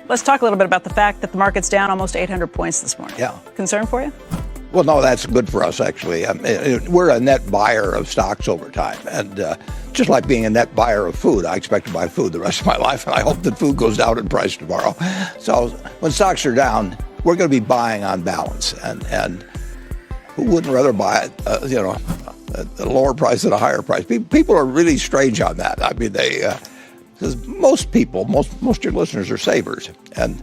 Let's talk a little bit about the fact that the market's down almost 800 points this morning. Yeah. Concern for you? Well, no, that's good for us, actually. I mean, we're a net buyer of stocks over time. And just like being a net buyer of food, I expect to buy food the rest of my life, and I hope that food goes down in price tomorrow. So when stocks are down, we're going to be buying on balance. And who wouldn't rather buy it, at a lower price than a higher price? People are really strange on that. I mean, because most people, most of your listeners are savers. And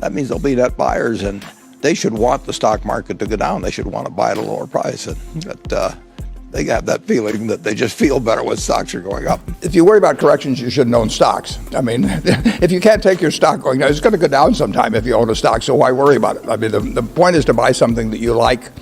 that means they'll be net buyers, and they should want the stock market to go down. They should want to buy at a lower price. And they have that feeling that they just feel better when stocks are going up. If you worry about corrections, you shouldn't own stocks. I mean, if you can't take your stock going down, it's going to go down sometime if you own a stock, so why worry about it? I mean, the point is to buy something that you like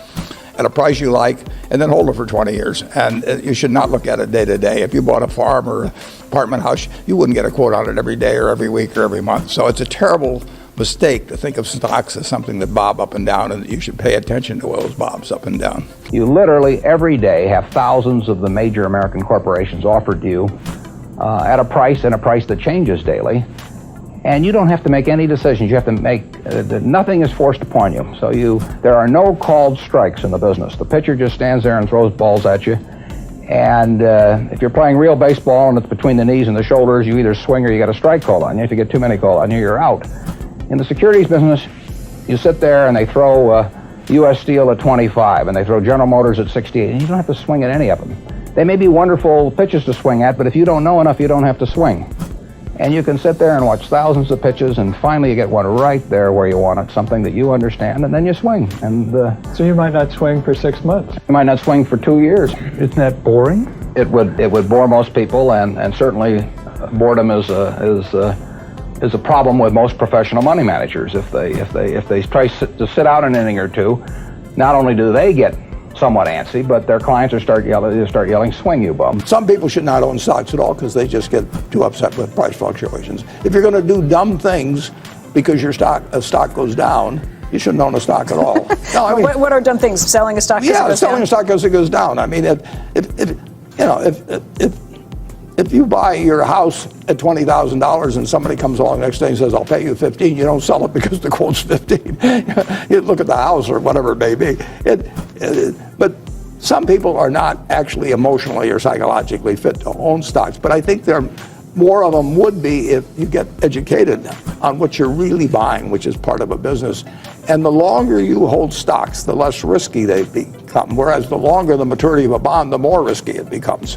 at a price you like, and then hold it for 20 years. And you should not look at it day to day. If you bought a farm or apartment house, you wouldn't get a quote on it every day or every week or every month. So it's a terrible mistake to think of stocks as something that bob up and down, and that you should pay attention to those bobs up and down. You literally every day have thousands of the major American corporations offered to you at a price that changes daily. And you don't have to make any decisions. You have to make, nothing is forced upon you. So there are no called strikes in the business. The pitcher just stands there and throws balls at you. And if you're playing real baseball and it's between the knees and the shoulders, you either swing or you get a strike called on you. If you get too many called on you, you're out. In the securities business, you sit there and they throw U.S. Steel at 25 and they throw General Motors at 68, and you don't have to swing at any of them. They may be wonderful pitches to swing at, but if you don't know enough, you don't have to swing. And you can sit there and watch thousands of pitches, and finally you get one right there where you want it, something that you understand, and then you swing. And so you might not swing for 6 months. You might not swing for 2 years. Isn't that boring? It would bore most people, and certainly boredom is a problem with most professional money managers. If they try to sit out an inning or two, not only do they get somewhat antsy, but their clients start yelling, "Swing, you bum!" Some people should not own stocks at all because they just get too upset with price fluctuations. If you're going to do dumb things because a stock goes down, you shouldn't own a stock at all. No, I mean, what are dumb things? Selling a stock? Selling a stock because it goes down. I mean, if you buy your house at $20,000 and somebody comes along the next day and says, "I'll pay you 15," you don't sell it because the quote's 15. You look at the house or whatever it may be. But some people are not actually emotionally or psychologically fit to own stocks. But I think more of them would be if you get educated on what you're really buying, which is part of a business. And the longer you hold stocks, the less risky they become. Whereas the longer the maturity of a bond, the more risky it becomes.